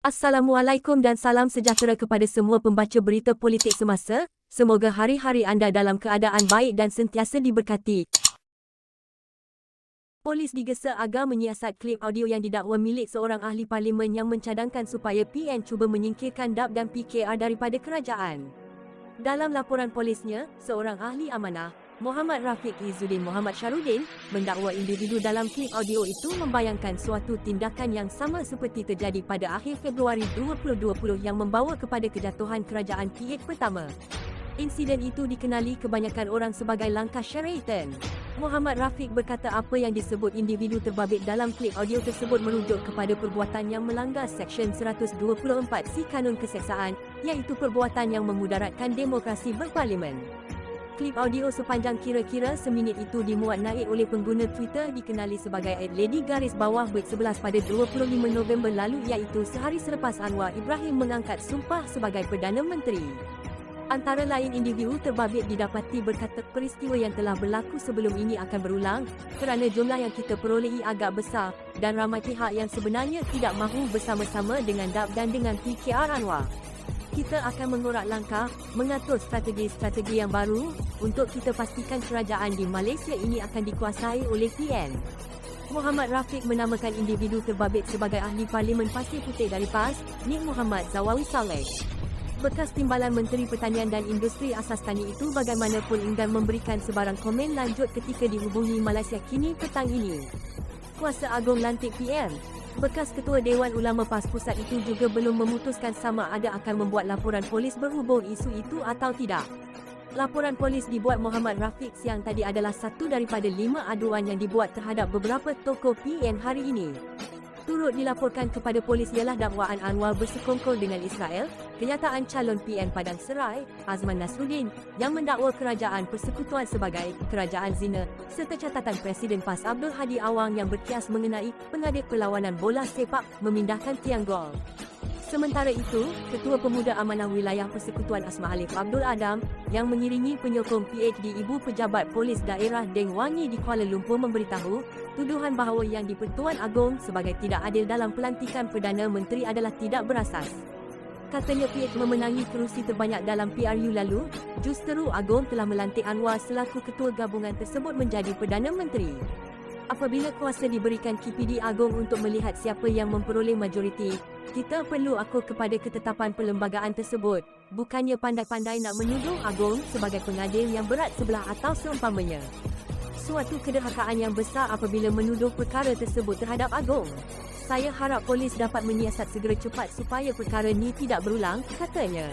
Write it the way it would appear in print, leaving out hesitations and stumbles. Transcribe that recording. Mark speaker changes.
Speaker 1: Assalamualaikum dan salam sejahtera kepada semua pembaca berita politik semasa. Semoga hari-hari anda dalam keadaan baik dan sentiasa diberkati. Polis digesa agar menyiasat klip audio yang didakwa milik seorang ahli parlimen yang mencadangkan supaya PN cuba menyingkirkan DAP dan PKR daripada kerajaan. Dalam laporan polisnya, seorang ahli amanah, Muhammad Rafiq Izzuddin Muhammad Syarudin, mendakwa individu dalam klip audio itu membayangkan suatu tindakan yang sama seperti terjadi pada akhir Februari 2020 yang membawa kepada kejatuhan kerajaan PH pertama. Insiden itu dikenali kebanyakan orang sebagai langkah Sheraton. Muhammad Rafiq berkata apa yang disebut individu terbabit dalam klip audio tersebut merujuk kepada perbuatan yang melanggar Seksyen 124C Kanun Keseksaan, iaitu perbuatan yang memudaratkan demokrasi berparlimen. Klip audio sepanjang kira-kira seminit itu dimuat naik oleh pengguna Twitter dikenali sebagai @lady_bit11 pada 25 November lalu, iaitu sehari selepas Anwar Ibrahim mengangkat sumpah sebagai Perdana Menteri. Antara lain, individu terbabit didapati berkata peristiwa yang telah berlaku sebelum ini akan berulang kerana jumlah yang kita perolehi agak besar dan ramai pihak yang sebenarnya tidak mahu bersama-sama dengan DAP dan dengan PKR Anwar. Kita akan mengorak langkah, mengatur strategi-strategi yang baru untuk kita pastikan kerajaan di Malaysia ini akan dikuasai oleh PN. Muhammad Rafiq menamakan individu terbabit sebagai ahli Parlimen Pasir Putih dari PAS, Nik Muhammad Zawawi Saleh. Bekas Timbalan Menteri Pertanian dan Industri Asas Tani itu bagaimanapun enggan memberikan sebarang komen lanjut ketika dihubungi Malaysia Kini petang ini. Kuasa Agong lantik PM. Bekas Ketua Dewan Ulama PAS Pusat itu juga belum memutuskan sama ada akan membuat laporan polis berhubung isu itu atau tidak. Laporan polis dibuat Muhammad Rafiq siang tadi adalah satu daripada 5 aduan yang dibuat terhadap beberapa tokoh PN hari ini. Turut dilaporkan kepada polis ialah dakwaan Anwar bersekongkol dengan Israel, kenyataan calon PN Padang Serai, Azman Nasruddin, yang mendakwa kerajaan persekutuan sebagai kerajaan zina, serta catatan Presiden PAS Abdul Hadi Awang yang berkias mengenai pengadil perlawanan bola sepak memindahkan tiang gol. Sementara itu, Ketua Pemuda Amanah Wilayah Persekutuan Asma Alif Abdul Adam yang mengiringi penyokong PH di Ibu Pejabat Polis Daerah Deng Wangi di Kuala Lumpur memberitahu, tuduhan bahawa yang di-Pertuan Agong sebagai tidak adil dalam pelantikan Perdana Menteri adalah tidak berasas. Katanya PH memenangi kerusi terbanyak dalam PRU lalu, justeru Agong telah melantik Anwar selaku Ketua Gabungan tersebut menjadi Perdana Menteri. Apabila kuasa diberikan KPD Agong untuk melihat siapa yang memperoleh majoriti, kita perlu akur kepada ketetapan perlembagaan tersebut, bukannya pandai-pandai nak menuduh Agong sebagai pengadil yang berat sebelah atau seumpamanya. Suatu kederhakaan yang besar apabila menuduh perkara tersebut terhadap Agong. Saya harap polis dapat menyiasat segera cepat supaya perkara ini tidak berulang, katanya.